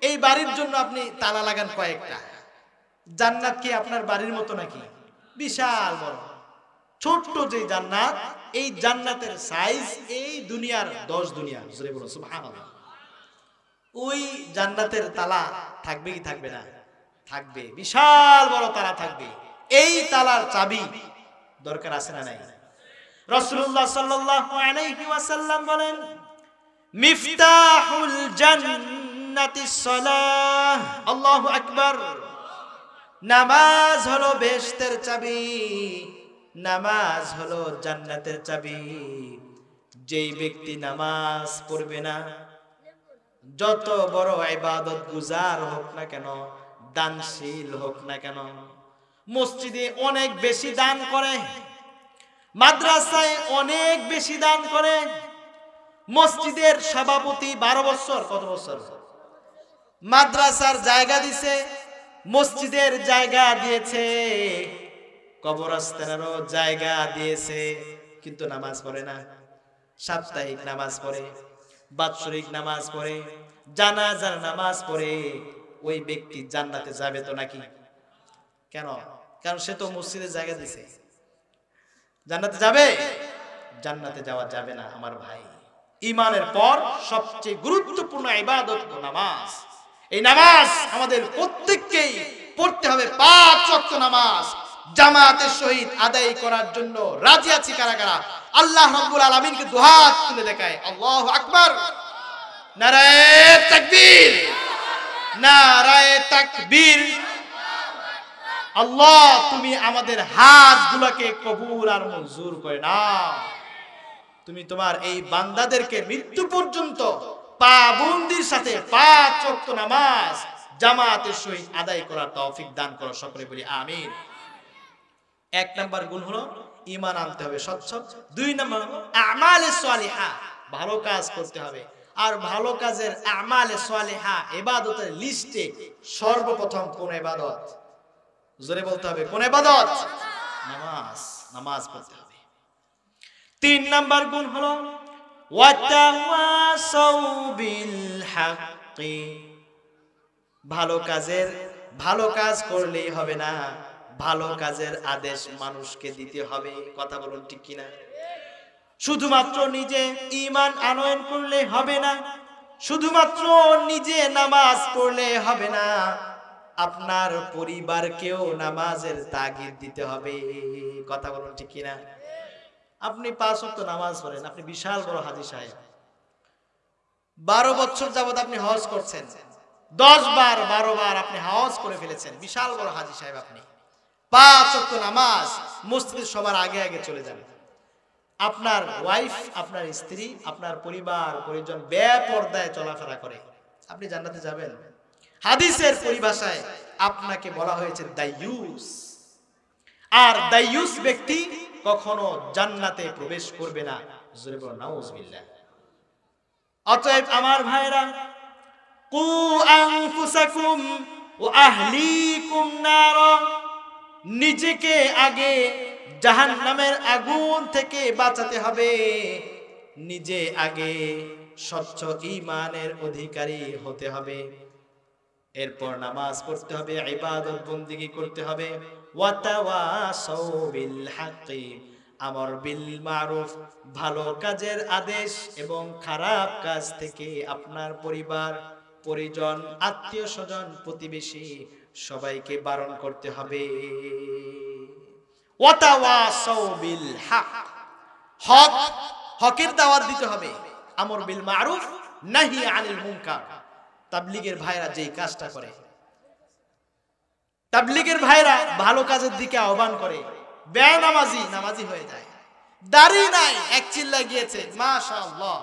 এই বাড়ির জন্য আপনি তালা লাগান কয়েকটা। জান্নাত কি আপনার বাড়ির মতো নাকি? বিশাল বড় ছোট্ট যে জান্নাত, এই জান্নাতের সাইজ এই দুনিয়ার 10 দুনিয়া। জোরে বলো সুবহানাল্লাহ। ওই জান্নাতের তালা থাকবে কি থাকবে না? থাকবে, বিশাল বড় তালা থাকবে। এই তালার চাবি দরকার আছে না নাই? রাসূলুল্লাহ সাল্লাল্লাহু আলাইহি ওয়াসাল্লাম বলেন, মিফতাহুল জান্নাতিস সালাহ। আল্লাহু আকবার। নামাজ হলো বেহেশতের চাবি, নামাজ হলো জান্নাতের চাবি। যেই ব্যক্তি নামাজ পড়বে না, যত বড় ইবাদত গুজার হোক না কেন, দানশীল হোক না কেন, মসজিদে অনেক বেশি দান করে, মাদ্রাসায় অনেক বেশি দান করে, মসজিদের সভাপতি 12 বছর, কত বছর মাদ্রাসার জায়গা দিছে, মসজিদের জায়গা দিয়েছে, কবরস্থানেরও জায়গা দিয়েছে, কিন্তু নামাজ পড়ে না। সাপ্তাহিক নামাজ পড়ে, বাৎসরিক নামাজ পড়ে, জানাজার নামাজ পড়ে, ওই ব্যক্তি জান্নাতে যাবে তো নাকি? কেন? কারণ সে তো মসজিদের জায়গা দিয়েছে। জান্নাতে যাবে? জান্নাতে যাওয়া যাবে না আমার ভাই। ঈমানের পর সবচেয়ে গুরুত্বপূর্ণ ইবাদত হলো নামাজ। এই নামাজ আমাদের প্রত্যেককেই পড়তে হবে। 5 ওয়াক্ত নামাজ জামাতের সহিত আদায় করার জন্য রাজি আছি কারা কারা? আল্লাহ রাব্বুল আলামিনকে দুহাত তুলে দেখায়, আল্লাহু আকবার, নারায়ে তাকবীর, নারায়ে তাকবীর। আল্লাহ তুমি আমাদের হাতগুলোকে কবুল আর মঞ্জুর করে নাও। তুমি তোমার এই বান্দাদেরকে মৃত্যু পর্যন্ত পাবন্দির সাথে 5 ওয়াক্ত নামাজ জামাতের সহিত আদায় করার তৌফিক দান করো, সকলে বলি আমিন। 1 নাম্বার গুণ হলো ঈমান আনতে হবে স্বচ্ছ। 2 নাম্বার আমালে সালিহা, ভালো কাজ করতে হবে। আর ভালো কাজের আমালে সালিহা ইবাদতের লিস্টে সর্বপ্রথম কোন ইবাদত? জোরে বলতে হবে, কোন ইবাদত? নামাজ। নামাজ পড়তে হবে। 3 নাম্বার গুণ হলো ওয়াতাওয়াসাউ বিল হাক্কি। ভালো কাজ করলেই হবে না, ভালো কাজের আদেশ মানুষকে দিতে হবে। কথা বলুন ঠিক কিনা? শুধুমাত্র নিজে ঈমান আনয়ন করলে হবে না, শুধুমাত্র নিজে নামাজ পড়লে হবে না, আপনার পরিবারকেও নামাজের তাগিদ দিতে হবে। কথা বলুন ঠিক কিনা? আপনি 5 ওয়াক্ত নামাজ পড়েন, আপনি বিশাল বড় হাজী সাহেব, 12 বছর যাবত আপনি হজ করছেন, 10 বার 12 বার আপনি হজ করে ফেলেছেন, বিশাল বড় হাজী সাহেব আপনি। 5 ওয়াক্ত নামাজ মসজিদে সবার আগে আগে চলে যান। আপনার ওয়াইফ, আপনার স্ত্রী, আপনার পরিবার পরিজন বেপরদায় চলাফেরা করে, আপনি জান্নাতে যাবেন? হাদিসের পরিভাষায় আপনাকে বলা হয়েছে দাইয়ুস। আর দাইয়ুস ব্যক্তি কখনো জান্নাতে প্রবেশ করবে না। জোরে বলো নাউজুবিল্লাহ। অতএব আমার ভাইরা, কু আনফুসাকুম ওয়া আহলিকুম নার, নিজেকে আগে জাহান্নামের আগুন থেকে বাঁচাতে হবে, নিজে আগে স্বচ্ছ ঈমানের অধিকারী হতে হবে, এরপর নামাজ পড়তে হবে, ইবাদত বন্দেগী করতে হবে। ওয়াতাওয়াসাউ বিল হাক্কি, আমর বিল মারুফ, ভালো কাজের আদেশ এবং খারাপ কাজ থেকে আপনার পরিবার পরিজন, আত্মীয় স্বজন, প্রতিবেশী সবাইকে বারণ করতে হবে। ওয়াতাওয়াসাউ বিল হক, হকের দাওয়াত দিতে হবে। আমর বিল মারুফ, নাহি আনিল মুনকার। তাবলীগের ভাইরা যেই কাজটা করে, তাবলীগের ভাইরা ভালো কাজের দিকে আহ্বান করে, বেনামাজি নামাজি হয়ে যায়। দাড়ি নাই, এক চিল্লা গিয়েছে, মাশাআল্লাহ,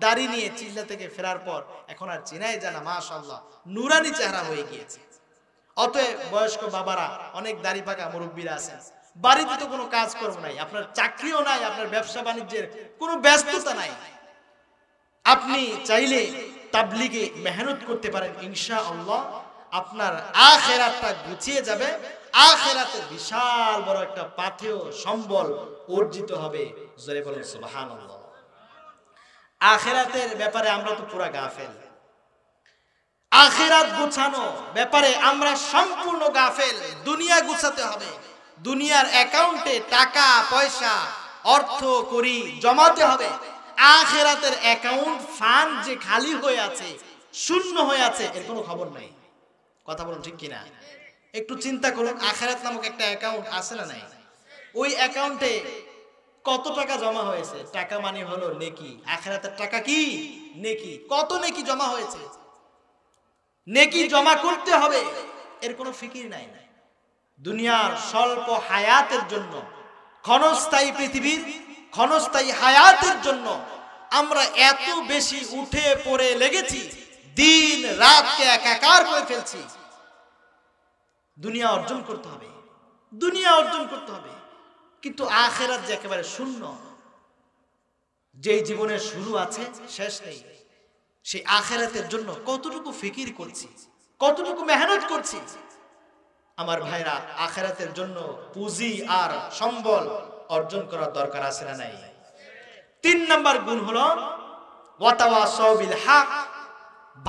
দাড়ি নিয়ে চিল্লা থেকে ফেরার পর এখন আর চিনাই যায় না, মাশাআল্লাহ, নুরানি চেহারা হয়ে গিয়েছে। অতএব বয়স্ক বাবারা, অনেক দাড়ি পাকা মুরব্বীরা আছেন, বাড়িতে তো কোনো কাজ কর্ম নাই, আপনার চাকরিও নাই, আপনার ব্যবসা বাণিজ্যের কোনো ব্যস্ততা নাই, আপনি চাইলে তাবলীগে মেহনত করতে পারেন, ইনশাআল্লাহ আপনার আখিরাতটা গুছিয়ে যাবে, আখিরাতে বিশাল বড় একটা পাথেয় সম্বল অর্জিত হবে। জোরে বলেন সুবহানাল্লাহ। আখিরাতের ব্যাপারে আমরা তো পুরা গাফেল, আখিরাত গুছানো ব্যাপারে আমরা সম্পূর্ণ গাফেল। দুনিয়া গুছাতে হবে, দুনিয়ার অ্যাকাউন্টে টাকা পয়সা অর্থ করি জমাতে হবে, আখিরাতের অ্যাকাউন্ট ফান্ড যে খালি হয়ে আছে, শূন্য হয়ে আছে, এর কোনো খবর নাই। কথা বলুন ঠিক কিনা? একটু চিন্তা করুন, আখিরাত নামক একটা অ্যাকাউন্ট আছে না নাই? ওই অ্যাকাউন্টে কত টাকা জমা হয়েছে? টাকা মানে হলো নেকি। আখিরাতের টাকা কি? নেকি। কত নেকি জমা হয়েছে, নেকি জমা করতে হবে, এর কোনো ফিকির নাই। দুনিয়ার স্বল্প হায়াতের জন্য, ক্ষণস্থায়ী পৃথিবীর ক্ষণস্থায়ী হায়াতের জন্য আমরা এত বেশি উঠে পড়ে লেগেছি, দিন রাতকে একাকার করে ফেলছি। দুনিয়া অর্জন করতে হবে, দুনিয়া অর্জন করতে হবে, কিন্তু আখিরাত যে একেবারে শূন্য, যেই জীবনের শুরু আছে শেষ নেই, সেই আখিরাতের জন্য কতটুকু ফিকির করছি, কতটুকু মেহনত করছি। আমার ভাইরা, আখিরাতের জন্য পুঁজি আর সম্বল অর্জন করার দরকার আছে না নাই? 3 নাম্বার গুণ হলো ওয়াতাওয়াসাউ বিল হক,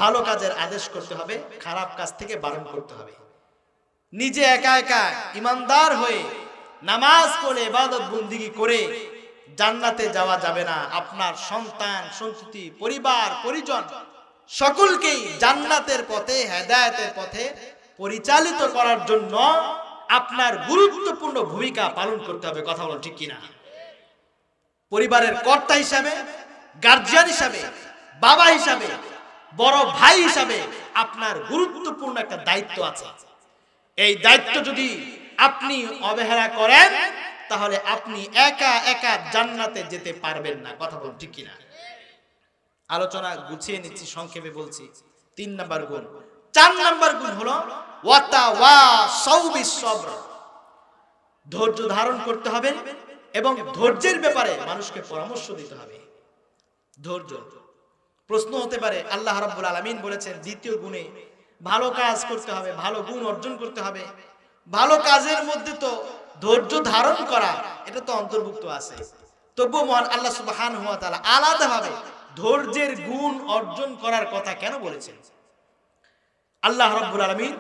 ভালো কাজের আদেশ করতে হবে, খারাপ কাজ থেকে বারণ করতে হবে। নিজে একা একা ইমানদার হয়ে নামাজ পড়ে ইবাদত বন্দেগী করে জান্নাতে যাওয়া যাবে না। আপনার সন্তান সন্ততি পরিবার পরিজন সকলকেই জান্নাতের পথে হেদায়েতের পথে পরিচালিত করার জন্য আপনার গুরুত্বপূর্ণ ভূমিকা পালন করতে হবে। কথা বলুন ঠিক কিনা? পরিবারের কর্তা হিসাবে, গার্জিয়ান হিসাবে, বাবা হিসাবে, বড় ভাই হিসাবে আপনার গুরুত্বপূর্ণ একটা দায়িত্ব আছে। এই দায়িত্ব যদি আপনি অবহেলা করেন তাহলে আপনি একা একা জান্নাতে যেতে পারবেন না। কথা বলুন ঠিক কিনা? আলোচনা গুছিয়ে নিচ্ছি, সংক্ষেপে বলছি। 3 নাম্বার গুণ। 4 নাম্বার গুণ হলো ওয়াতাওয়াসাউ বিস সবর, ধৈর্য ধারণ করতে হবে এবং ধৈর্যের ব্যাপারে মানুষকে পরামর্শ দিতে হবে। ধৈর্য। প্রশ্ন হতে পারে, আল্লাহ রাব্বুল আলামিন বলেছেন দ্বিতীয় গুণে ভালো কাজ করতে হবে, ভালো গুণ অর্জন করতে হবে। ভালো কাজের মধ্যে তো ধৈর্য ধারণ করা এটা তো অন্তর্ভুক্ত আছে। তবুও মহান আল্লাহ সুবহানাহু ওয়া তাআলা আলাদাভাবে ধৈর্যের গুণ অর্জন করার কথা কেন বলেছেন? আল্লাহ রাব্বুল আলামিন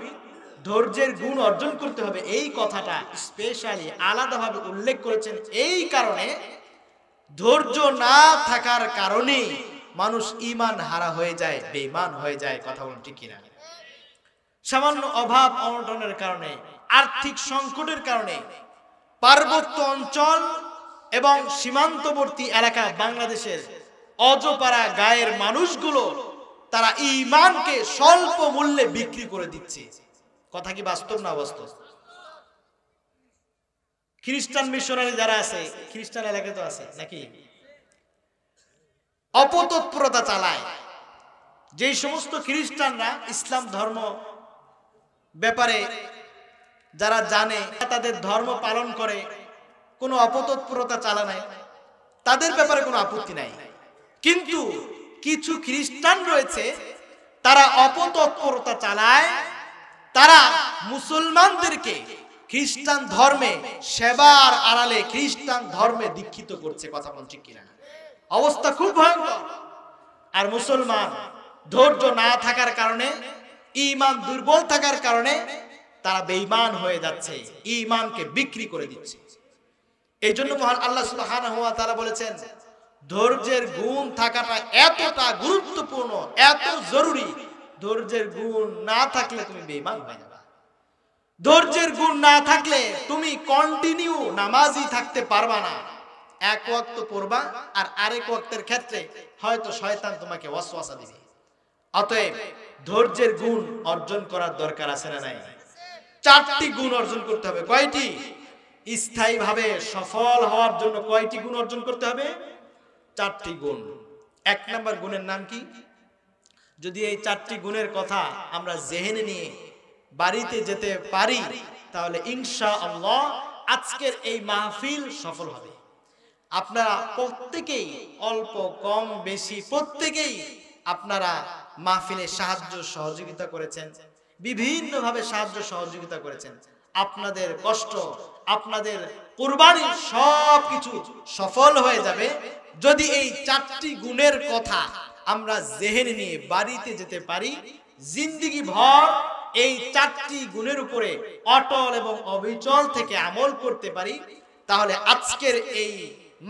ধৈর্যের গুণ অর্জন করতে হবে এই কথাটা স্পেশালি আলাদাভাবে উল্লেখ করেছেন এই কারণে, ধৈর্য না থাকার কারণে মানুষ ঈমান হারা হয়ে যায়, বেঈমান হয়ে যায়। কথা বলুন ঠিক কিনা? সামান্য অভাব অনটনের কারণে, আর্থিক সংকটের কারণে পার্বত্য অঞ্চল এবং সীমান্তবর্তী এলাকা বাংলাদেশের অজপাড়া গায়ের মানুষগুলো তারা ঈমানকে স্বল্প মূল্যে বিক্রি করে দিচ্ছে। কথা কি বাস্তব না অবাস্তব? খ্রিস্টান মিশনারি যারা আছে, খ্রিস্টান এলাকায় তো আছে নাকি, অপতৎপরতা চালায়। যেই সমস্ত খ্রিস্টানরা ইসলাম ধর্ম ব্যাপারে যারা জানে, তাদের ধর্ম পালন করে, কোনো অপতৎপরতা চালায়, তাদের ব্যাপারে কোনো আপত্তি নাই। কিন্তু কিছু খ্রিস্টান রয়েছে তারা অপতৎপরতা চালায়, তারা মুসলমানদেরকে খ্রিস্টান ধর্মে সেবার আড়ালে খ্রিস্টান ধর্মে দীক্ষিত করছে। কথা বলুন ঠিক কিনা? অবস্থা খুব ভয়ঙ্কর। আর মুসলমান ধৈর্য না থাকার কারণে, ঈমান দুর্বল থাকার কারণে তারা বেঈমান হয়ে যাচ্ছে, ঈমানকে বিক্রি করে দিচ্ছে। এই জন্য মহান আল্লাহ সুবহানাহু ওয়া তাআলা বলেছেন ধৈর্যের গুণ থাকাটা এতটা গুরুত্বপূর্ণ, এত জরুরি। ধৈর্যের গুণ না থাকলে তুমি বেঈমান হয়ে যাবে। ধৈর্যের গুণ না থাকলে তুমি কন্টিনিউ নামাজি থাকতে পারবা না। এক ওয়াক্ত পড়বা আর আরেক ওয়াক্তের ক্ষেত্রে হয়তো শয়তান তোমাকে ওয়াসওয়াসা দিবে। অতএব ধৈর্যের গুণ অর্জন করার দরকার আছে না নাই? 4টি গুণ অর্জন করতে হবে। কয়টি? স্থায়ীভাবে সফল হওয়ার জন্য কয়টি গুণ অর্জন করতে হবে? 4টি গুণ। 1 নাম্বার গুণের নাম কি? যদি এই 4টি গুণের কথা আমরা জেহেনে নিয়ে বাড়িতে যেতে পারি তাহলে ইনশাআল্লাহ আজকের এই মাহফিল সফল হবে। আপনারা প্রত্যেকেই অল্প কম বেশি প্রত্যেকেই আপনারা মাহফিলে সাহায্য সহযোগিতা করেছেন, বিভিন্নভাবে সাহায্য সহযোগিতা করেছেন। আপনাদের কষ্ট, আপনাদের কুরবানি সবকিছু সফল হয়ে যাবে যদি এই 4টি গুণের কথা আমরা জেহেনে নিয়ে বাড়িতে যেতে পারি। জিন্দেগি ভর এই চারটি গুণের উপরে অটল এবং অবিচল থেকে আমল করতে পারি, তাহলে আজকের এই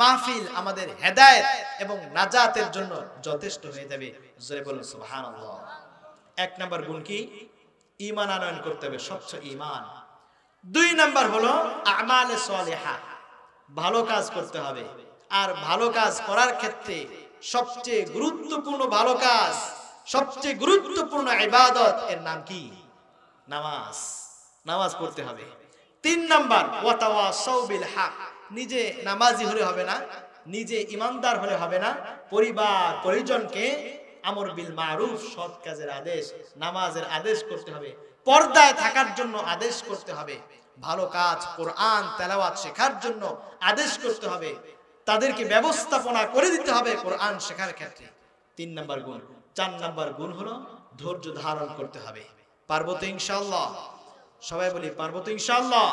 মাহফিল আমাদের হেদায়েত এবং নাজাতের জন্য যথেষ্ট হয়ে যাবে। জোরে বলুন সুবহানাল্লাহ। এক নাম্বার গুণ কি? ঈমান আনয়ন করতে হবে, স্বচ্ছ ঈমান। দুই নাম্বার হলো আমালে সালিহা, ভালো কাজ করতে হবে। আর ভালো কাজ করার ক্ষেত্রে সবচেয়ে গুরুত্বপূর্ণ ভালো কাজ, সবচেয়ে গুরুত্বপূর্ণ ইবাদত এর নাম কি? নামাজ। নামাজ পড়তে হবে। তিন নাম্বার ওয়াতাওয়াসাউ বিল হক, নিজে নামাজি হলে হবে না, নিজে ইমানদার হলে হবে না, পরিবার পরিজনকে আমর বিল মারুফ, সৎ কাজের আদেশ, নামাজের আদেশ করতে হবে, পর্দায় থাকার জন্য আদেশ করতে হবে, ভালো কাজ কোরআন তেলাওয়াত শেখার জন্য আদেশ করতে হবে, তাদেরকে ব্যবস্থাপনা করে দিতে হবে কোরআন শেখার ক্ষেত্রে। তিন নাম্বার গুণ। চার নাম্বার গুণ হলো ধৈর্য ধারণ করতে হবে। পারবো তো ইনশাআল্লাহ? সবাই বলি পারবো তো ইনশাআল্লাহ?